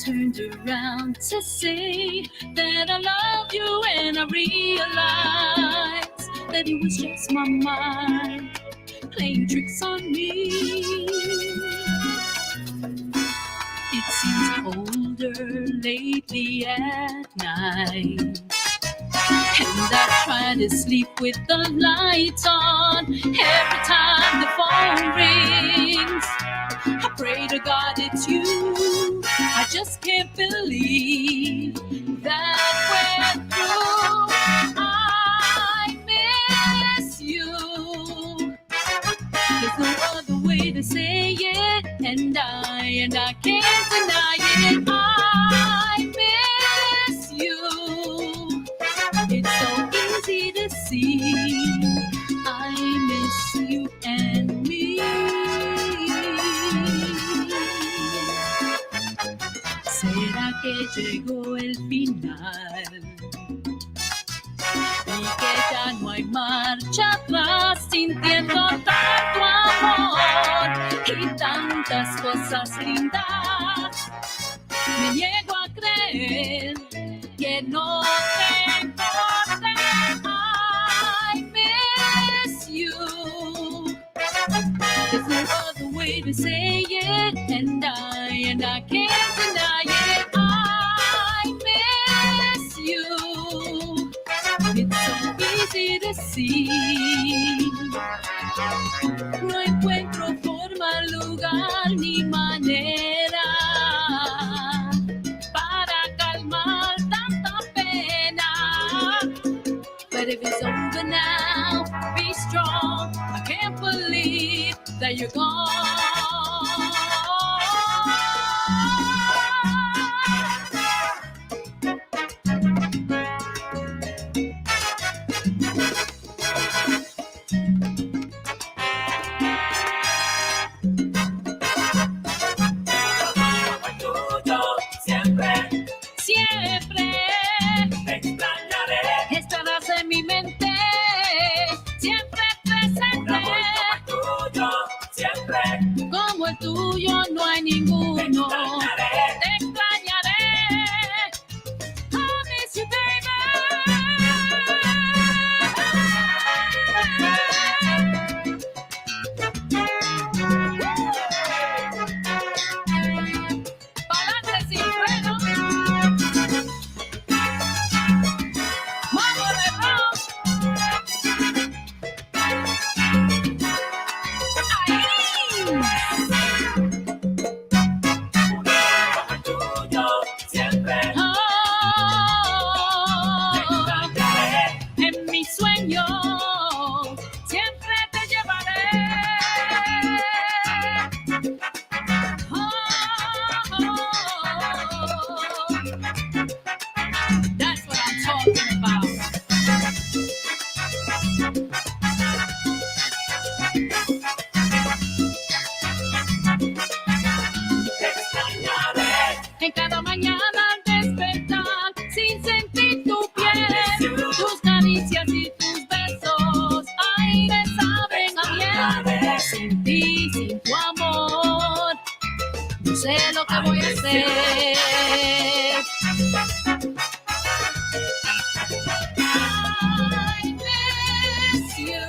turned around to say that I love you, and I realized that it was just my mind playing tricks on me. It seems colder lately at night, and I try to sleep with the lights on. Every time the phone rings, I pray to God it's you. I just can't believe that we're through. I miss you. There's no other way to say it, and I can't deny it. I miss you. It's so easy to see. I miss you and me. ¿Será que llegó el final? Y que ya no hay marcha atrás, sintiendo tanto amor y tantas cosas lindas. Me niego a creer que no te importe. I miss you. There's no other way to say it, and I can't deny it. I miss you. It's so easy to see. No encuentro forma, lugar ni manera para calmar tanta pena. But if it's over now, be strong. I can't believe that you're gone. Siempre te extrañaré. Estarás en mi mente, siempre presente. Siempre como el tuyo no hay ninguno. Te extrañaré. I miss you, baby. Pa'lante sin freno. Vamos de rock. En mi sueño siempre te llevaré. That's what I'm talking about. En cada mañana al despertar, sin sentir tu piel, tus caricias y tus besos, ay, me saben a miel. Sin ti, sin tu amor, no sé lo que voy a hacer. I miss you.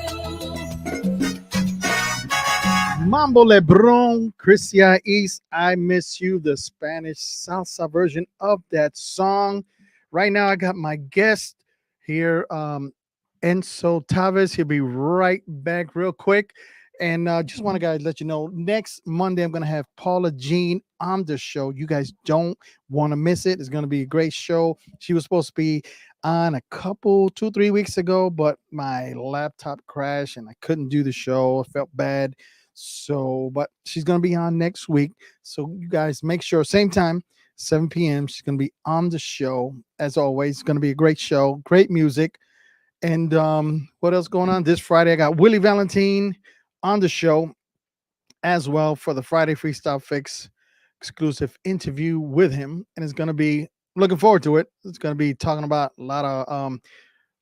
Mambo Lebron, Christia East, I Miss You, the Spanish salsa version of that song. Right now, I got my guest here, Enso Taves. He'll be right back real quick. And just want to guys let you know, next Monday, I'm going to have Paula Jean on the show. You guys don't want to miss it. It's going to be a great show. She was supposed to be on a couple, 2-3 weeks ago, but my laptop crashed and I couldn't do the show. I felt bad. So, but she's going to be on next week. So you guys make sure, same time, 7 p.m. She's going to be on the show. As always, it's going to be a great show, great music. And what else going on? This Friday, I got Willie Valentine on the show as well for the Friday Freestyle Fix exclusive interview with him. And it's going to be, looking forward to it. It's going to be talking about a lot of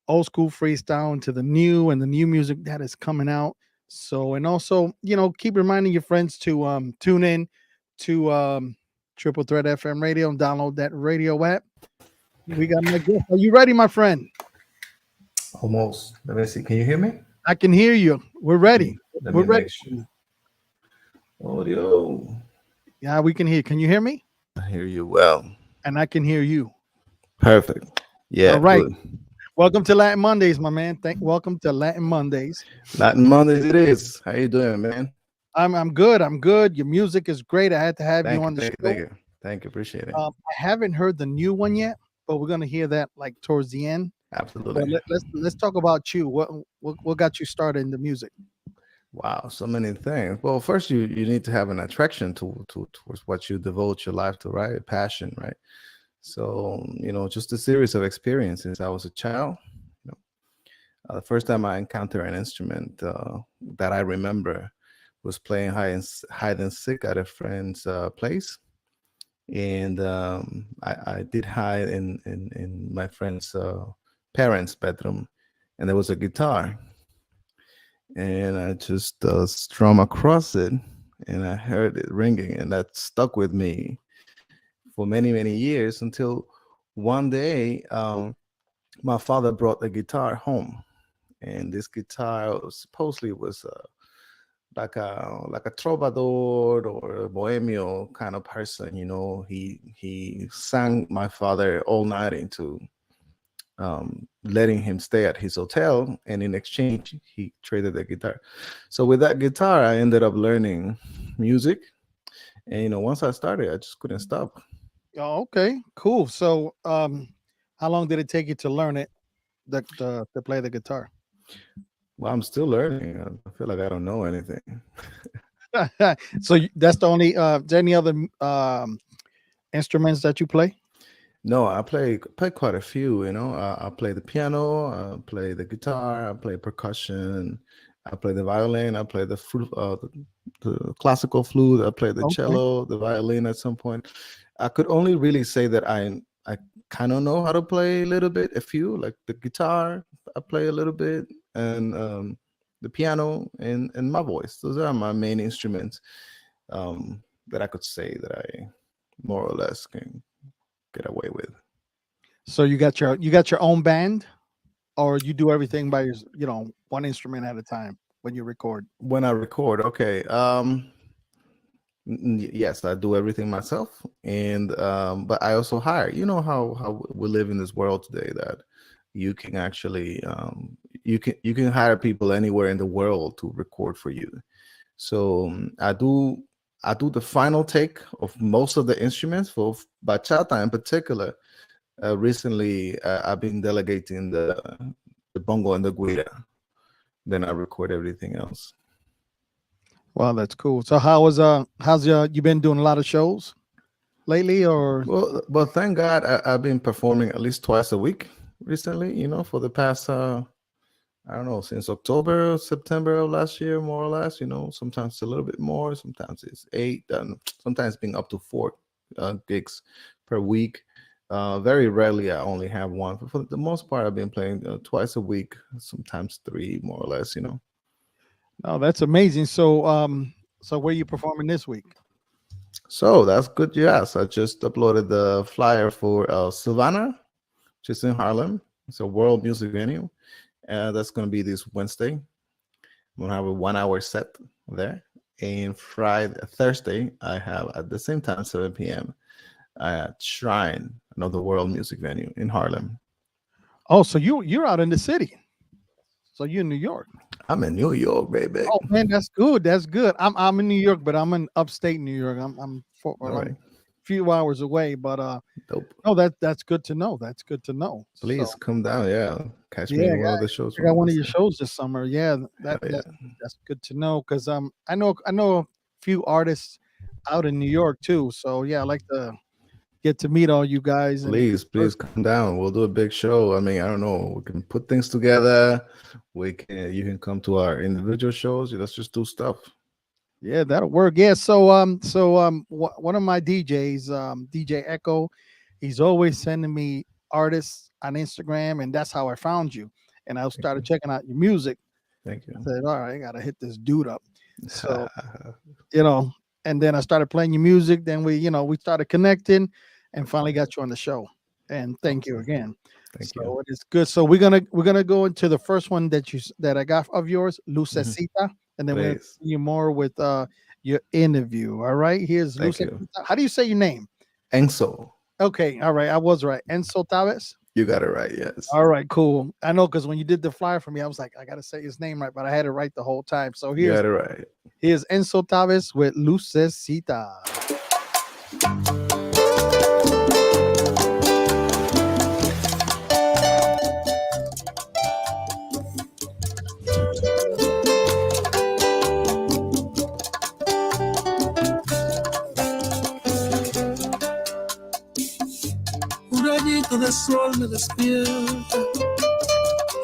old school freestyle into the new and the new music that is coming out. So, and also, keep reminding your friends to tune in to Triple Threat FM Radio, and download that radio app. We got my guest. Are you ready, my friend? Almost. Let me see. Can you hear me? I can hear you. We're ready. Let We're me ready. make sure. Audio. Yeah, we can hear. Can you hear me? I hear you well. And I can hear you. Perfect. Yeah. All right. Good. Welcome to Latin Mondays, my man. Welcome to Latin Mondays. Latin Mondays it is. How you doing, man? I'm good. I'm good. Your music is great. I had to have you on the show. Thank you. Appreciate it. I haven't heard the new one yet, but we're gonna hear that like towards the end. Absolutely. But let's talk about you. What got you started in the music? Wow, so many things. Well, first you need to have an attraction towards what you devote your life to, right? A passion, right? So just a series of experiences. I was a child. The first time I encountered an instrument that I remember was playing hide and seek at a friend's place, and I did hide in my friend's parents' bedroom, and there was a guitar, and I just strum across it, and I heard it ringing, and that stuck with me for many years until one day my father brought the guitar home, and this guitar supposedly was like a trovador or a bohemio kind of person. He sang my father all night into letting him stay at his hotel, and in exchange he traded the guitar. So with that guitar I ended up learning music, and once I started I just couldn't stop. Oh, okay, cool. So, how long did it take you to learn it, to play the guitar? Well, I'm still learning. I feel like I don't know anything. So that's the only. Is there any other instruments that you play? No, I play quite a few. I play the piano, I play the guitar, I play percussion, I play the violin, I play the flute, the classical flute, I play the Okay. cello, the violin. At some point, I could only really say that I kind of know how to play a little bit, a few, like the guitar. I play a little bit, and the piano and my voice. Those are my main instruments that I could say that I more or less can get away with. So you got your own band, or you do everything by one instrument at a time when you record? When I record, okay. Yes, I do everything myself, and but I also hire. You know how we live in this world today that you can actually you can hire people anywhere in the world to record for you. So I do the final take of most of the instruments for bachata in particular. Recently, I've been delegating the bongo and the guira. Then I record everything else. Wow, that's cool. So how's you been doing a lot of shows lately, or? Well, thank God I've been performing at least twice a week recently. For the past I don't know, since October, September of last year, more or less. Sometimes a little bit more, sometimes it's 8, and sometimes being up to 4 gigs per week. Very rarely I only have one. But for the most part, I've been playing twice a week, sometimes 3, more or less. Oh, that's amazing. So where are you performing this week? So that's good. Yes, I just uploaded the flyer for Savannah, which is in Harlem. It's a world music venue. That's going to be this Wednesday. I'm going to have a 1-hour set there. And Thursday, I have at the same time, 7 p.m. at Shrine, another world music venue in Harlem. Oh, so you're out in the city. So you're in New York. I'm in New York, baby. Oh man, that's good. That's good. I'm in New York, but I'm in upstate New York. I'm a few hours away, but dope. No, that's good to know. That's good to know. Please come down. Yeah, catch me Yeah, in one of the shows. I got one of your shows this summer. Yeah, that's good to know, because I know a few artists out in New York too. So yeah, I like to get to meet all you guys. Please come down. We'll do a big show. I mean, I don't know. We can put things together. You can come to our individual shows. Let's just do stuff. Yeah, that'll work. Yeah. So one of my DJs, DJ Echo, he's always sending me artists on Instagram, and that's how I found you. And I started checking out your music. Thank you. I said, all right, I gotta hit this dude up. So you know, and then I started playing your music. Then we started connecting, and finally got you on the show. And thank you Awesome. again. Thank you. So it is good. So we're gonna go into the first one that I got of yours, Mhm. Lucecita, and then we're gonna Please. continue more with your interview. All right, here's Thank you. Lucecita. How do you say your name? Enso. Okay, all right, I was right. Enso Taves. You got it right. Yes. All right, cool. I know because when you did the flyer for me, I was like, I gotta say his name right, but I had it right the whole time. So You here's got it right. here's Enso Taves with Lucecita. Un rayito de sol me despierta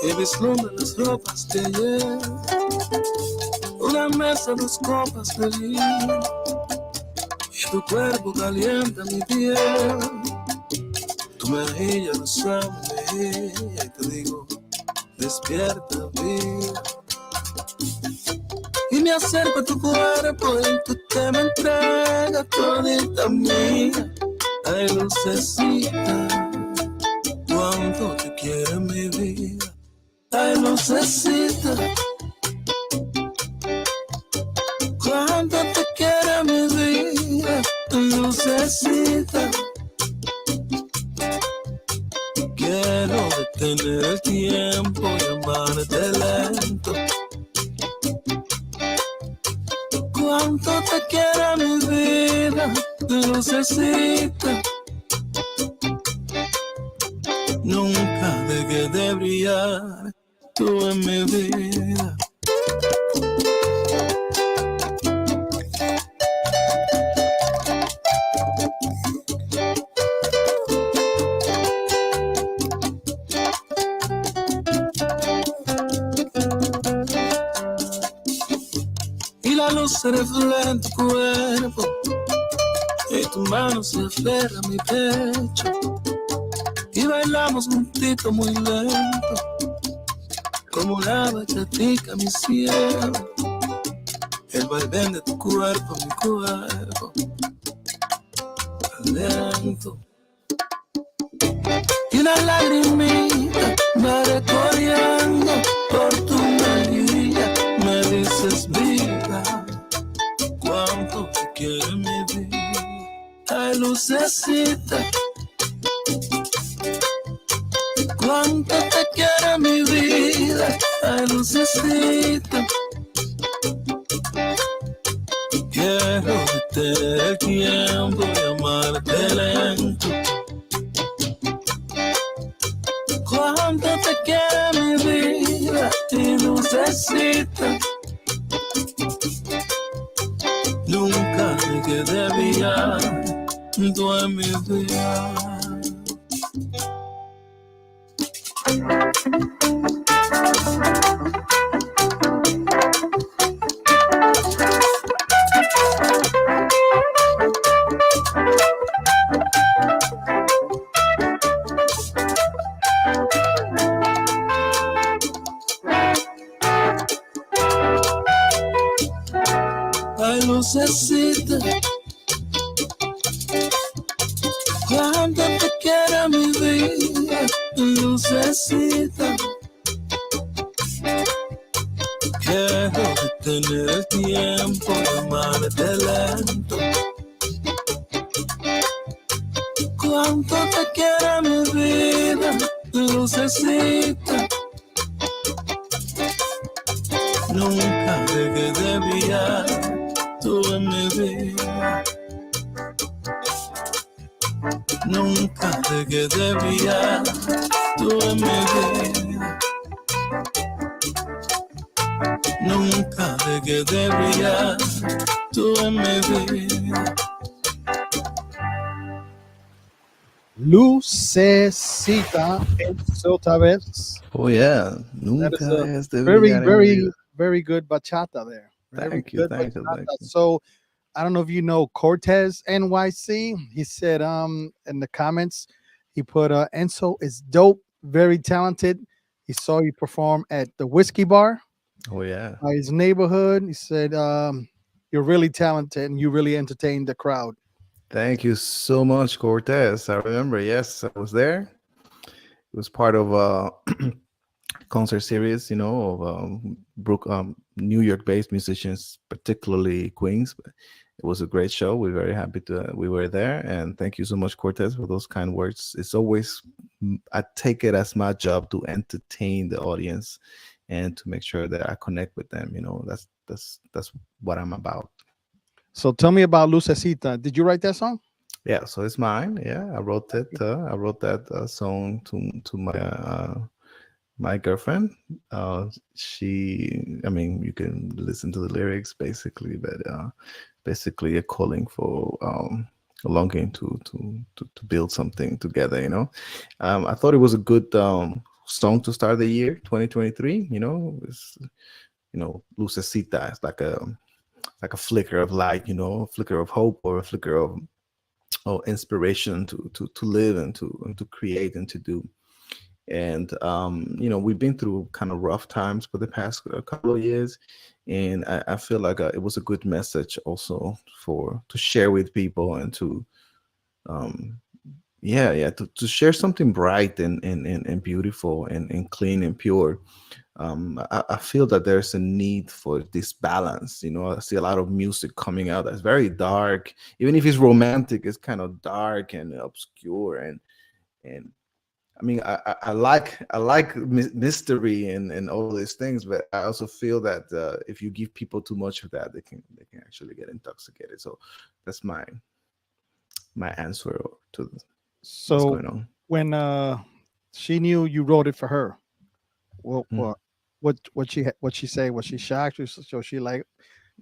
y vislumbra las ropas de ayer. Una mesa, dos copas de vino y tu cuerpo calienta mi piel. Tu mejilla rosa mi mejilla y te digo, despierta vida. Y me acerco a tu cuerpo y tú te me entregas todita mía. Ay, lucecita, cuánto te quiero mi vida. Ay, lucecita, cuánto te quiero mi vida. Lucecita, quiero detener el tiempo y amarte lento. Cuánto te quiero mi vida, lucecita. Nunca dejé de brillar tú en mi vida. Y la luz se refleja en tu cuerpo y tu mano se aferra a mi pecho. Y bailamos juntito muy lento, como una bachatica, mi cielo. El vaivén de tu cuerpo, mi cuerpo, lento. Y una lagrimita va recorriendo por tu mejilla. Me dices, vida, cuánto te quiero en mi vida. Ay, lucecita, cuánto te quiero mi vida. Ay, lucecita, quiero detener el tiempo y amarte lento. Cuánto te quiero mi vida y lucecita. Nunca dejé de brillar tú en mi vida. Ay, lucecita, cuánto te quiero mi vida, lucecita. Quiero detener el tiempo y amarte lento. Cuánto te quiero mi vida, lucecita. Nunca dejé de brillar tú en mi vida. Nunca dejé de brillar tú en mi vida. Nunca dejé de brillar tú en mi vida. Lucecita Enso Taves. Oh yeah. That is Nunca a es de very, brillar en mi very, vida. very good bachata there. Very Thank you. good Thank you. bachata. Thank you. So I don't know if you know Cortez NYC. He said in the comments, he put Enso is dope, very talented. He saw you perform at the whiskey bar Oh yeah. by his neighborhood. He said you're really talented and you really entertain the crowd. Thank you so much, Cortez. I remember, yes, I was there. It was part of a concert series, of New York-based musicians, particularly Queens. It was a great show. We're very happy to we were there, and thank you so much, Cortez, for those kind words. It's always I take it as my job to entertain the audience and to make sure that I connect with them. That's what I'm about. So tell me about Lucecita. Did you write that song? Yeah, so it's mine. Yeah, I wrote it. I wrote that song to my girlfriend. I mean, you can listen to the lyrics basically, but basically a calling for a longing to build something together. I thought it was a good song to start the year 2023. Lucecita. It's like a flicker of light. A flicker of hope or a flicker of inspiration to live and to create and to do. And we've been through kind of rough times for the past couple of years, and I feel like it was a good message also to share with people and to to share something bright and beautiful and clean and pure. I feel that there's a need for this balance. I see a lot of music coming out that's very dark. Even if it's romantic, it's kind of dark and obscure. And I mean, I like mystery and all these things, but I also feel that if you give people too much of that, they can actually get intoxicated. So that's my answer to what's So going on. when she knew you wrote it for her, Mm. what she say? Was she shocked? Was she like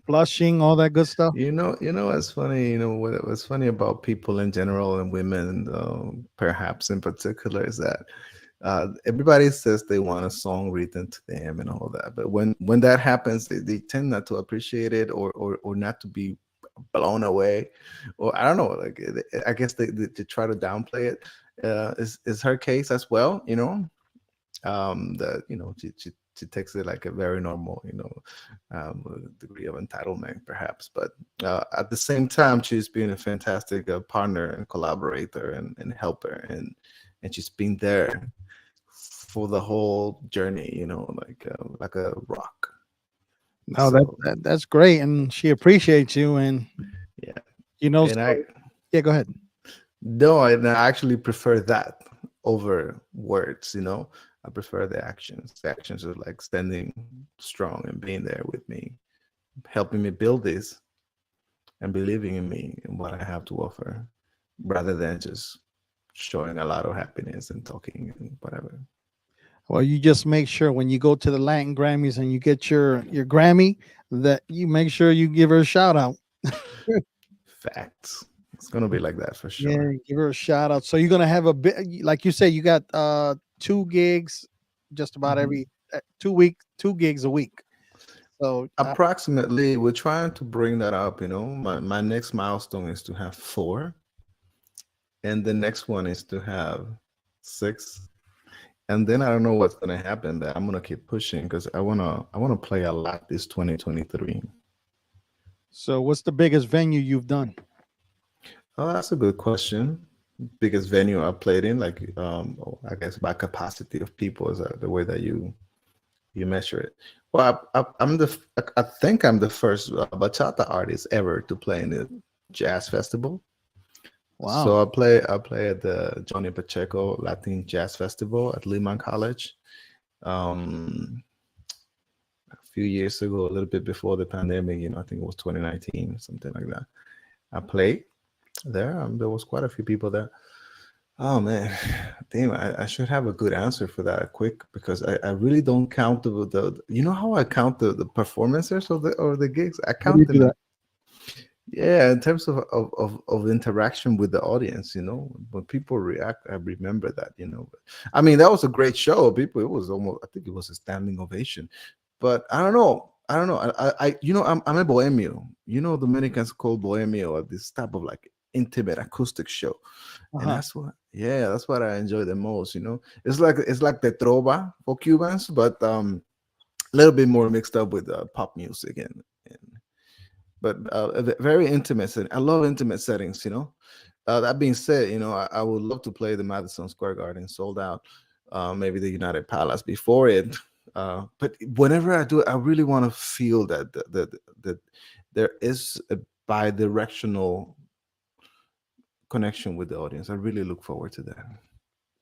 blushing, all that good stuff? What's funny. What's funny about people in general and women, perhaps in particular, is that everybody says they want a song written to them and all that, but when that happens, they tend not to appreciate it or not to be blown away, or I don't know. Like I guess they try to downplay it. Is her case as well? That she takes it like a very normal, degree of entitlement, perhaps. But at the same time, she's been a fantastic partner and collaborator and helper, and she's been there for the whole journey, like a rock. No, So that's great, and she appreciates you, and yeah, so, and yeah, go ahead. no, and I actually prefer that over words. I prefer the actions. The actions are like standing strong and being there with me, helping me build this and believing in me and what I have to offer, rather than just showing a lot of happiness and talking and whatever. Well, you just make sure when you go to the Latin Grammys and you get your Grammy that you make sure you give her a shout out. Facts. It's gonna be like that for Yeah, sure. give her a shout out. So you're gonna have a bit, like you say, you got 2 gigs, just about Mhm. every 2 gigs a week. So Approximately, we're trying to bring that up. My next milestone is to have 4, and the next one is to have 6. And then I don't know what's gonna happen, but I'm gonna keep pushing because I wanna play a lot this 2023. so what's the biggest venue you've done? Oh, that's a good question. Biggest venue I played in, like I guess by capacity of people is the way that you measure it. Well, I think I'm the first bachata artist ever to play in the jazz festival. Wow. So I play at the Johnny Pacheco Latin Jazz Festival at Lehman College. Um, a few years ago, a little bit before the pandemic, I think it was 2019, something like that. I played there. There was quite a few people there. Oh man, damn! I should have a good answer for that quick because I really don't count the how I count the performances or the gigs. I How do you count do them that? yeah, in terms of interaction with the audience. When people react, I remember that. I mean, that was a great show. People, it was almost, I think it was a standing ovation. But I don't know. I don't know. I'm a bohemio. Dominicans call bohemio this type of like intimate acoustic show, and Uh-huh. that's what I enjoy the most. It's like the trova for Cubans, but a little bit more mixed up with pop music and but very intimate setting. I love intimate settings. That being said, I would love to play the Madison Square Garden sold out, maybe the United Palace before it. But whenever I do it, I really want to feel that there is a bi-directional connection with the audience. I really look forward to that.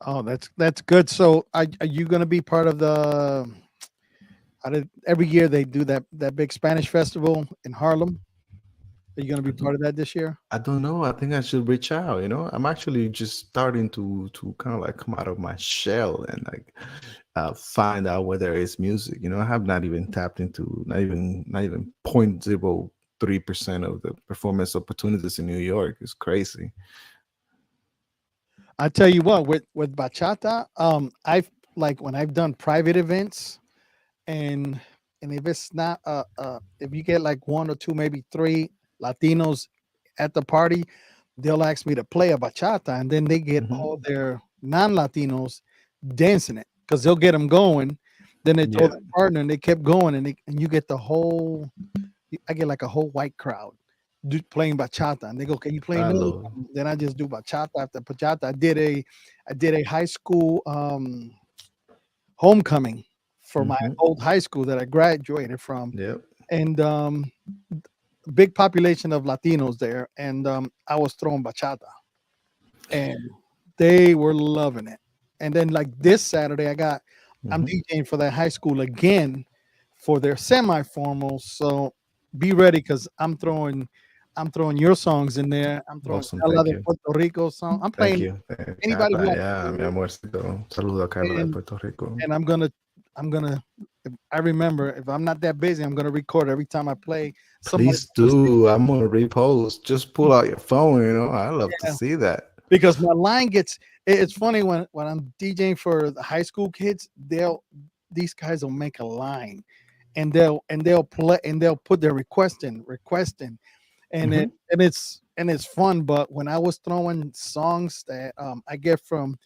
Oh, that's good. So, are you going to be part of the? Every year they do that big Spanish festival in Harlem. Are you going to I be part don't, of that this year? I don't know. I think I should reach out. I'm actually just starting to kind of like come out of my shell and like find out where there is music. I have not even tapped into not even 0.03% of the performance opportunities in New York. It's crazy. I tell you what, with bachata, I've like when I've done private events, and if it's not if you get like one or two, maybe three Latinos at the party, they'll ask me to play a bachata, and then they get all Hmm. their non-Latinos dancing it because they'll get them going. Then they told Yeah, their partner, and they kept going, and you get the whole. I get like a whole white crowd playing bachata, and they go, "Can you play I another love. one?" Then I just do bachata after bachata. I did a high school homecoming for my Hmm. old high school that I graduated from, Yep. and big population of Latinos there, and I was throwing bachata, and they were loving it. And then like this Saturday, I'm Hmm. DJing for that high school again for their semi-formals. So be ready because I'm throwing your songs in there. I'm throwing Awesome. Carla Thank de you. Puerto Rico song. I'm Thank playing you. anybody who Carla, has yeah, mi favorite, amorcito. Saludo a Carla de and Puerto Rico. I'm gonna if I remember if I'm not that busy, I'm gonna record every time I play somebody Please from the state. do. I'm gonna repost. Just pull out your phone. I love to Yeah, see that. because my line gets it's funny when I'm DJing for the high school kids, these guys will make a line and they'll play and they'll put their request in Hmm. and it's fun. But when I was throwing songs that I get from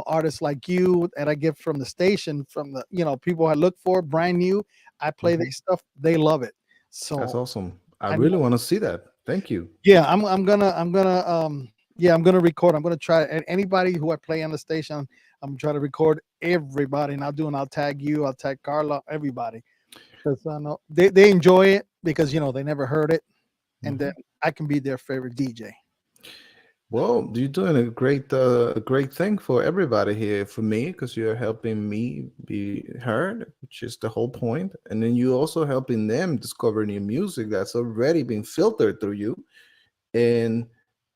artists like you that I get from the station from the people I look for brand new, I play their Hmm. stuff, they love it. That's So awesome. I I really know, want to see that. Thank you. yeah, I'm gonna record. I'm gonna try, and anybody who I play on the station, I'm trying to record everybody, and I'll tag you, I'll tag Carla, everybody, because I know they enjoy it because they never heard it, and then Mhm. I can be their favorite DJ. Well, you're doing a great thing for everybody here. For me, because you're helping me be heard, which is the whole point, and then you're also helping them discover new music that's already been filtered through you, and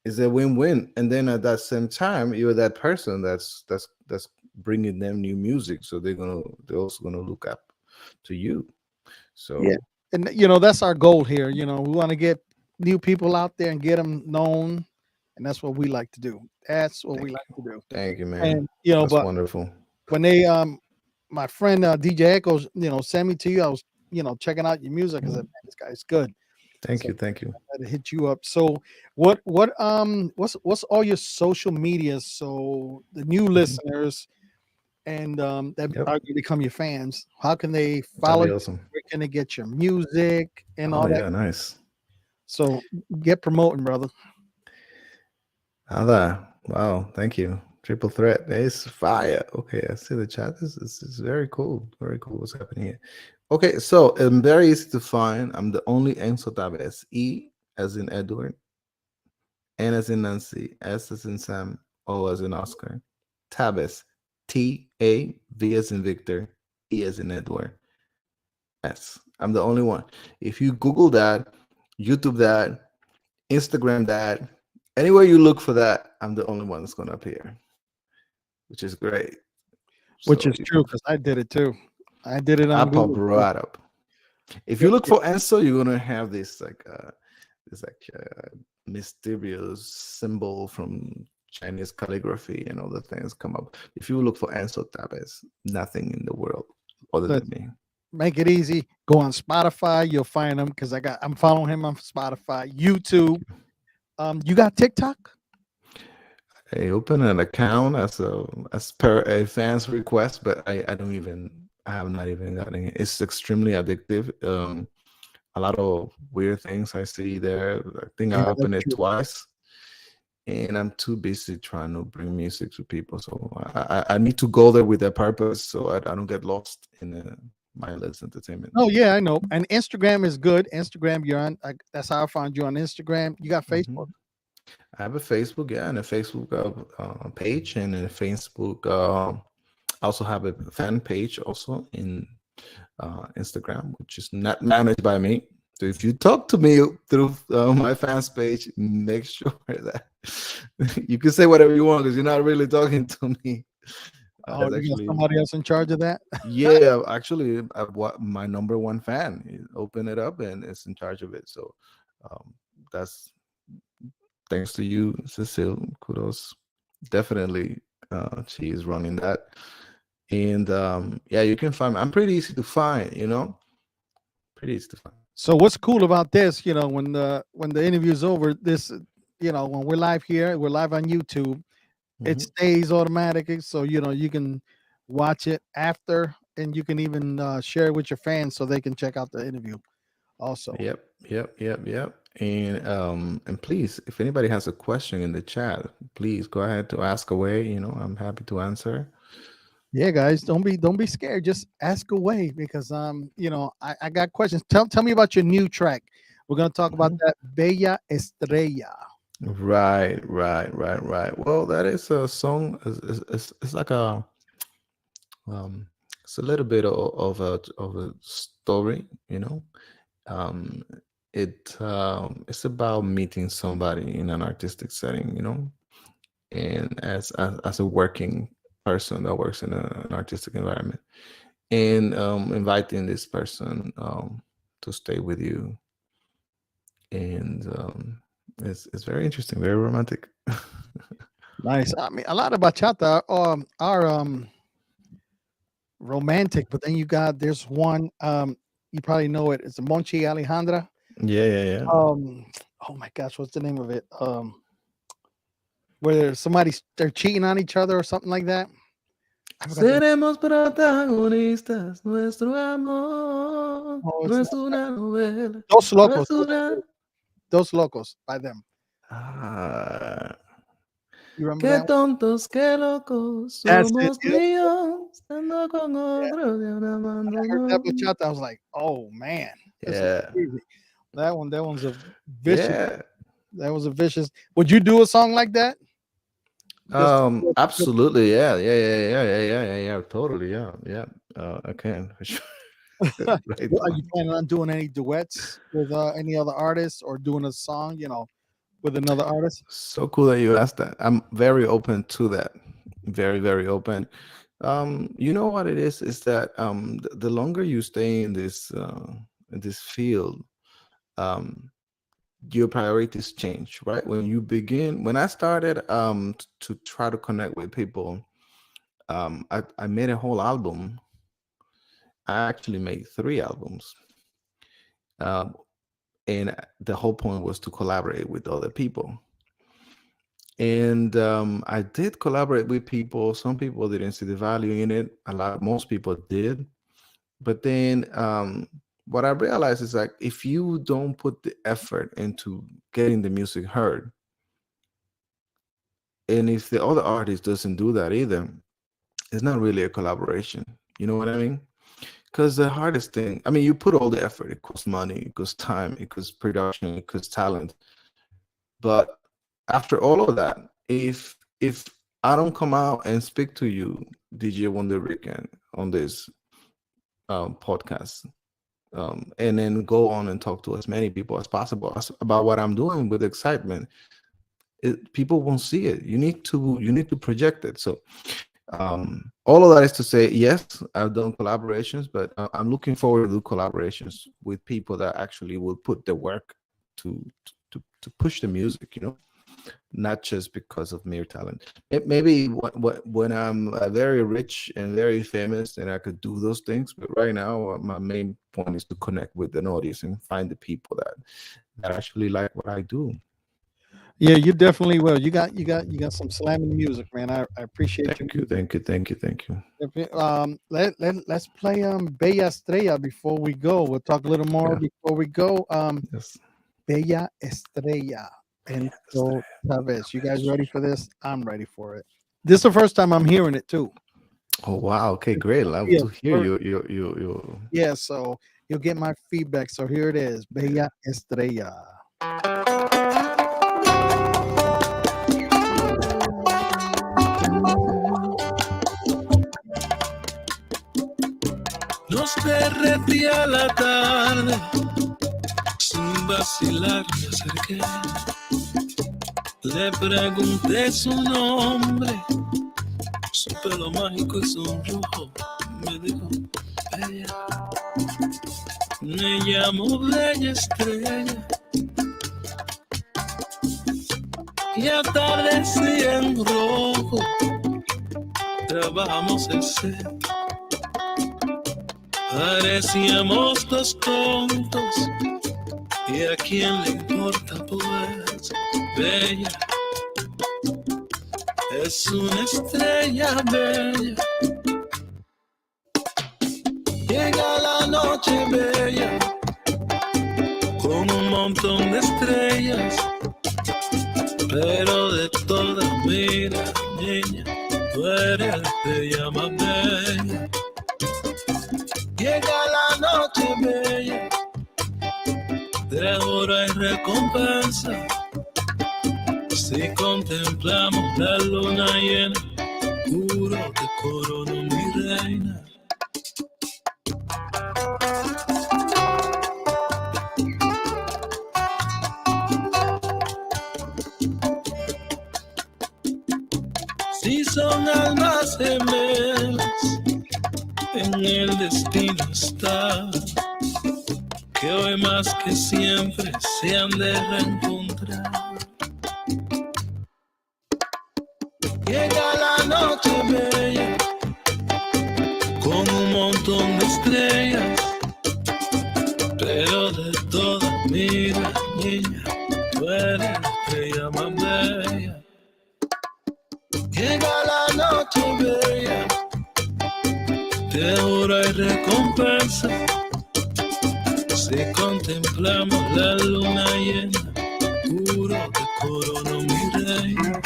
it's a win-win. And then at that same time, you're that person that's bringing them new music, so they're also gonna look up to you. Yeah, So and that's our goal here. We want to get new people out there and get them known, and that's what we like to do. That's what we thank like you, to do. thank you, man. And That's but wonderful. when they my friend DJ Echoes, sent me to you. I was, checking out your music. I said, man, this guy's good. Thank So you, thank you. I had to hit you up. So what's all your social media so the new Mhm. listeners and that Yep, are going to become your fans, how can they that'd follow be you? awesome. Where can they get your music and Oh all that? yeah, nice. So get promoting, brother. Nada. Wow, thank you. Triple threat. It's fire. Okay, I see the chat. This is very cool. Very cool what's happening here. Okay, so very easy to find. I'm the only Enso Taves. E as in Edward, N as in Nancy, S as in Sam, O as in Oscar. Taves. T-A-V as in Victor, E as in Edward. S. I'm the only one. If you Google that, YouTube that, Instagram that, anywhere you look for that, I'm the only one that's going to appear, which is great. Which So is you true can, because I did it too. I did it I on pop Google too. right up. If you Yep, look yep. for Enso, you're gonna have this mysterious symbol from Chinese calligraphy and other things come up. If you look for Enso Taves, nothing in the world other than Let's me. make it easy. Go on Spotify. You'll find him because I'm following him on Spotify, YouTube. You got TikTok? I open an account as per a fan's request, but I don't even I have not even gotten it. It's extremely addictive. a lot of weird things I see there. I think Yeah, I that's opened it true. twice, and I'm too busy trying to bring music to people. So I need to go there with a purpose, so I don't get lost in mindless entertainment. Oh yeah, I know. And Instagram is good. Instagram, you're on. That's how I found you on Instagram. You got Facebook. Mhm. I have a Facebook, yeah, and a Facebook page, and a Facebook. I also have a fan page also in Instagram, which is not managed by me. So if you talk to me through my fans page, make sure that you can say whatever you want because you're not really talking to me. Oh, It's you got actually, somebody else in charge of that? yeah, actually, what my number one fan open it up and is in charge of it. So um, that's thanks to you, Cecile. Kudos. Definitely, she is running that. And yeah, you can find me. I'm pretty easy to find, pretty easy to find. So what's cool about this, when the interview's over, when we're live here, we're live on YouTube, it Mhm. stays automatically. So you can watch it after, and you can even share it with your fans so they can check out the interview also. Yep, yep, yep, yep. And please, if anybody has a question in the chat, please go ahead to ask away. I'm happy to answer. Yeah, guys, don't be scared. Just ask away because I got questions. Tell me about your new track. We're gonna talk about Mhm. that Bella Estrella. Right, right, right, right. Well, that is a song. It's like um, it's a little bit of a story. Um, it's about meeting somebody in an artistic setting. And as a working person that works in an artistic environment, and inviting this person to stay with you, and it's very interesting, very romantic. Nice. I mean, a lot of bachata are romantic, but then there's one you probably know it. It's Monchi Alejandra. Yeah, yeah, yeah. Um, oh my gosh, what's the name of it? Where they're cheating on each other or something like that. I forgot the. Seremos protagonistas, nuestro amor Oh, no it's es not una novela, Dos no Locos. es una. Dos Locos by them. Ah, You remember qué that one? tontos, qué locos That's it. somos tú Yep. y yo, estando con Yeah. otro de un When I heard that abandono. bachata, I was like, oh man, this is Yeah, crazy. That one's a vicious. yeah. That was a vicious. Would you do a song like that? Just Absolutely, yeah, yeah, yeah, yeah, yeah, yeah, yeah, yeah, totally, yeah, yeah. I can for sure. Right Are you on. planning on doing any duets with any other artists or doing a song, with another artist? So cool that you asked that. I'm very open to that. Very, very open. You know what it is that the longer you stay in this field, um your priorities change, right? When I started to try to connect with people, I made a whole album. I actually made 3 albums. Um, and the whole point was to collaborate with other people. And I did collaborate with people. Some people didn't see the value in it. Most people did. But then what I realized is like if you don't put the effort into getting the music heard, and if the other artist doesn't do that either, it's not really a collaboration. You know what I mean? Because the hardest thing, I mean, you put all the effort. It costs money, it costs time, it costs production, it costs talent. But after all of that, if I don't come out and speak to you, DJ WonderRican, on this podcast, and then go on and talk to as many people as possible about what I'm doing with excitement, people won't see it. You need to project it. So all of that is to say, yes, I've done collaborations, but I'm looking forward to do collaborations with people that actually will put the work to to push the music, not just because of mere talent. Maybe when I'm very rich and very famous, then I could do those things. But right now, my main point is to connect with an audience and find the people that actually like what I do. Yeah, you definitely will. You got some slamming music, man. I appreciate you. Thank you, thank you, thank you, thank you. Let's play Bella Estrella before we go. We'll talk a little more Yeah, before we go. yes. Bella Estrella and so Taves. You guys ready for this? I'm ready for it. This is the first time I'm hearing it too. Oh wow. Okay, great. Love Yeah, to hear first, you. yeah. So you'll get my feedback. So here it is, Bella Estrella. Nos derretía la tarde, sin vacilar me acerqué. Le pregunté su nombre, su pelo mágico y sonrojo. Me dijo, Bella, me llamo Bella Estrella. Y atardecía en rojo, trabajamos el set. Parecíamos dos tontos, y a quién le importa pues, Bella es una estrella bella. Llega la noche bella, con un montón de estrellas, pero de todas, mira, niña, tú eres la estrella más bella. Llega la noche bella, de hora y recompensa. Si contemplamos la luna llena, juro te corono mi reina. Si son almas gemelas, en el destino está que hoy más que siempre se han de reencontrar. Llega la noche bella, con un montón de estrellas, pero de todas, mira, niña, tú eres la estrella más bella. Llega la noche bella, de hora y recompensa. Si contemplamos la luna llena, juro que corono mi reina.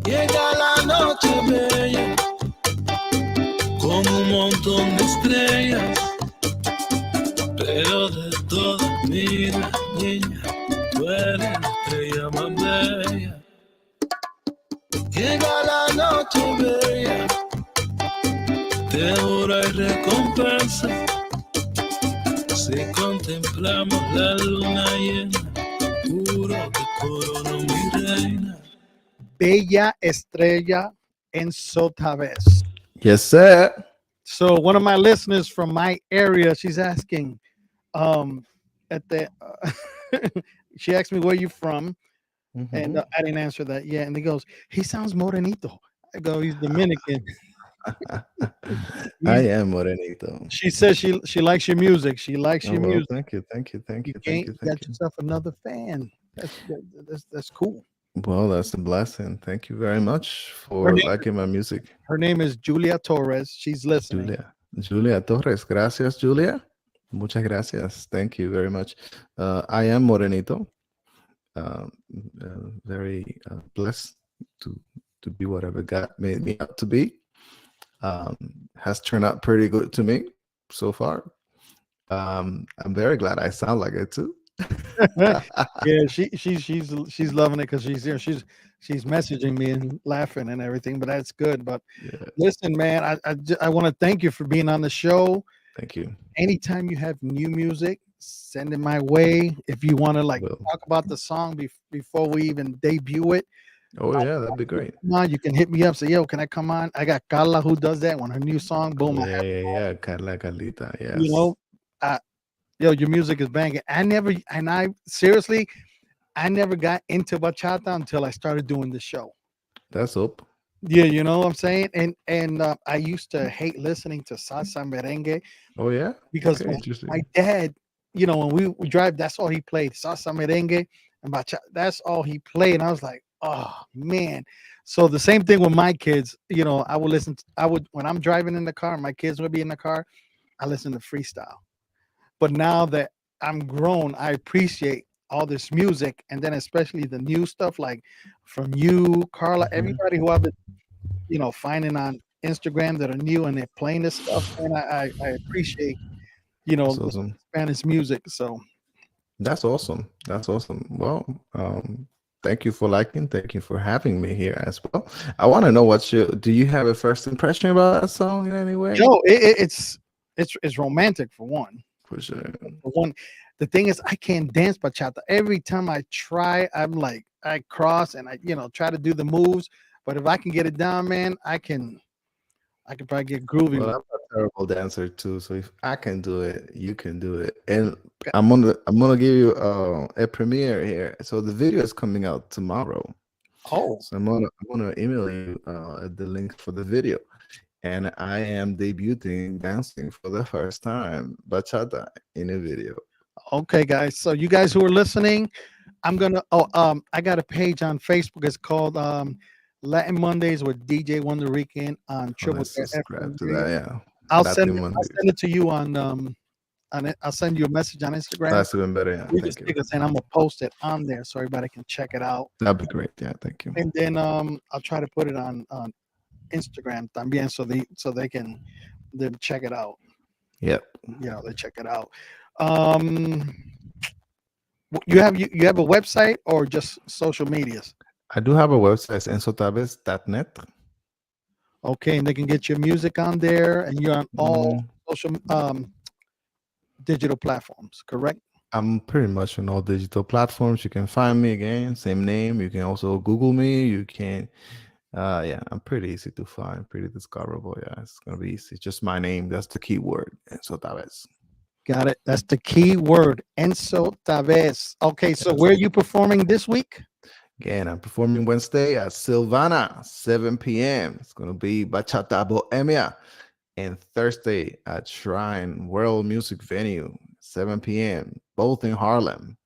Llega la noche bella, con un montón de estrellas, pero de todas, mira, niña, tú eres la estrella más bella. Llega la noche bella, de hora y recompensa. Si contemplamos la luna llena, juro que corono mi reina. Bella Estrella Enso Taves. Yes, sir. So one of my listeners from my area, she's asking, at the, she asked me where you from, and I didn't answer that yet. And he goes, he sounds morenito. I go, he's Dominican. I am Morenito. She says she likes your music. She likes Oh, your well, music. thank you, thank you, thank You you, thank can't you, got thank you. yourself another fan. That's cool. Well, that's a blessing. Thank you very much Her for name, liking my music. her name is Julia Torres. She's listening. Julia Torres. Gracias, Julia. Muchas gracias. Thank you very much. I am Morenito. Very blessed to be whatever God made me out to be. Has turned out pretty good to me so far. I'm very glad I sound like it too. Yeah, she's loving it because she's here. She's messaging me and laughing and everything, but that's good. But Yeah, listen, man, I want to thank you for being on the show. thank you. Anytime you have new music, send it my way. If you want to like Well, talk about the song before we even debut it, oh yeah, that'd be great. come on, you can hit me up. Say, yo, can I come on? I got Carla who does that when her new song. Boom, I Yeah, have, yeah, yeah. Carla Carlita, you yes. know, uh, yo, your music is banging. I seriously, I never got into bachata until I started doing the show. That's up. Yeah, you know what I'm saying? And I used to hate listening to salsa merengue Oh yeah. because Okay, my interesting. dad, when we drive, that's all he played, salsa merengue and bachata. That's all he played, and I was like, oh man. So the same thing with my kids. I would I would when I'm driving in the car, my kids would be in the car. I listen to freestyle. But now that I'm grown, I appreciate all this music, and then especially the new stuff like from you, Carla, Mhm. everybody who I've been, finding on Instagram that are new and they're playing this stuff, and I appreciate, That's the awesome. Spanish music. So That's awesome. That's awesome. Well, thank you for liking. Thank you for having me here as well. I want to know do you have a first impression about that song in any way? it's romantic for one. For sure. For one, the thing is I can't dance bachata. Every time I try, I'm like I cross and I try to do the moves. But if I can get it down, man, I can probably get groovy Well, with I'm a terrible dancer too, so if I can do it, you can do it. And it. I'm gonna give you a premiere here. So the video is coming out tomorrow. Oh, So I'm gonna email you the link for the video. And I am debuting dancing for the first time bachata in a video. okay, guys. So you guys who are listening, I got a page on Facebook. It's called Latin Mondays with DJ WonderRican on I'm gonna Triple Threat subscribe FM to Radio. that. Yeah, I'll Latin Mondays. send it to you on it. I'll send you a message on Instagram. That's even better. Yeah, You just thank you. take us and I'm gonna post it on there so everybody can check it out. That'd be great. Yeah, thank you. And then I'll try to put it on Instagram también so they can then check it out. Yep. They check it out. Um you have a website or just social medias? I do have a website, it's ensotaves.net. Okay, and they can get your music on there, and you're on all Mm, social digital platforms, correct? I'm pretty much on all digital platforms. You can find me again, same name. You can also Google me. You can, yeah, I'm pretty easy to find, pretty discoverable. Yeah, it's gonna be easy. Just my name. That's the keyword. Enso Taves. Got it. That's the key word, Enso Taves. Okay, so Yes. where are you performing this week? Again, I'm performing Wednesday at Silvana, 7 p.m. It's gonna be Bachata Bohemia. And Thursday at Shrine World Music Venue, 7 p.m., both in Harlem.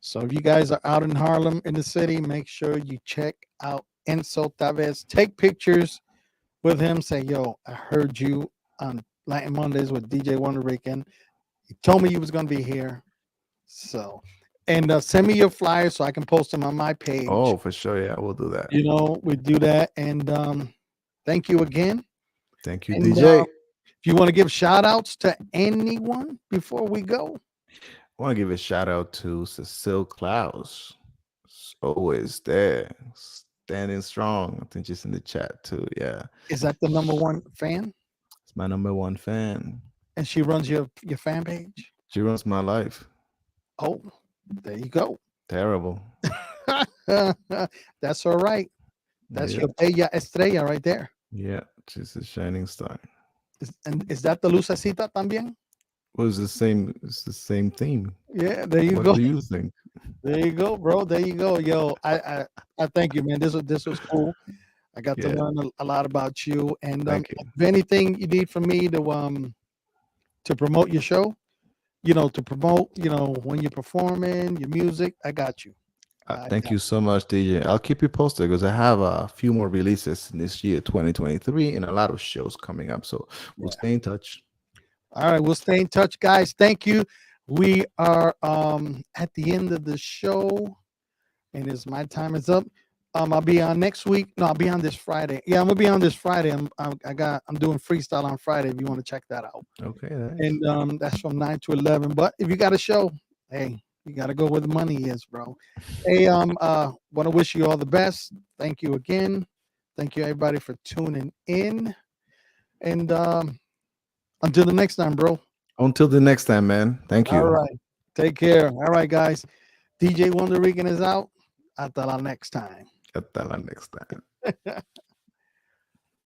So if you guys are out in Harlem in the city, make sure you check out Enso Taves. Take pictures with him. Say, yo, I heard you on Latin Mondays with DJ WonderRican. He told me you was gonna be here. So, and send me your flyers so I can post them on my page. Oh, for sure. Yeah, we'll do that. We do that. And thank you again. Thank you, And DJ. if you want to give shout outs to anyone before we go, I want to give a shout out to Cecile Klaus. She's always there, standing strong. I think she's in the chat too. Yeah, is that the number one fan? it's my number one fan. And she runs your fan page? She runs my life. Oh, there you go. Terrible. That's all right. That's Yeah, your bella estrella right there. yeah, she's a shining star. Is that the lucecita también? Well, it's the same. It's the same theme. Yeah, there you What go. do you think? There you go, bro. There you go. Yo, I thank you, man. This was cool. I got to Yeah, learn a lot about you. And thank you. if anything you need from me to promote your show, to promote, when you're performing your music, I got you. Thank you so much, DJ. I'll keep you posted because I have a few more releases in this year, 2023, and a lot of shows coming up. So we'll stay in touch. All right, we'll stay in touch, guys. Thank you. We are at the end of the show, and my time is up. I'll be on next week. No, I'll be on this Friday. Yeah, I'm gonna be on this Friday. I'm doing freestyle on Friday. If you want to check that out, Okay, nice. and that's from 9 to 11. But if you got a show, hey, you got to go where the money is, bro. Hey, want to wish you all the best. Thank you again. Thank you everybody for tuning in, and until the next time, bro. Until the next time, man. Thank All you. right. Take care. All right, guys. DJ WonderRican is out. Hasta la next time. Hasta la next time.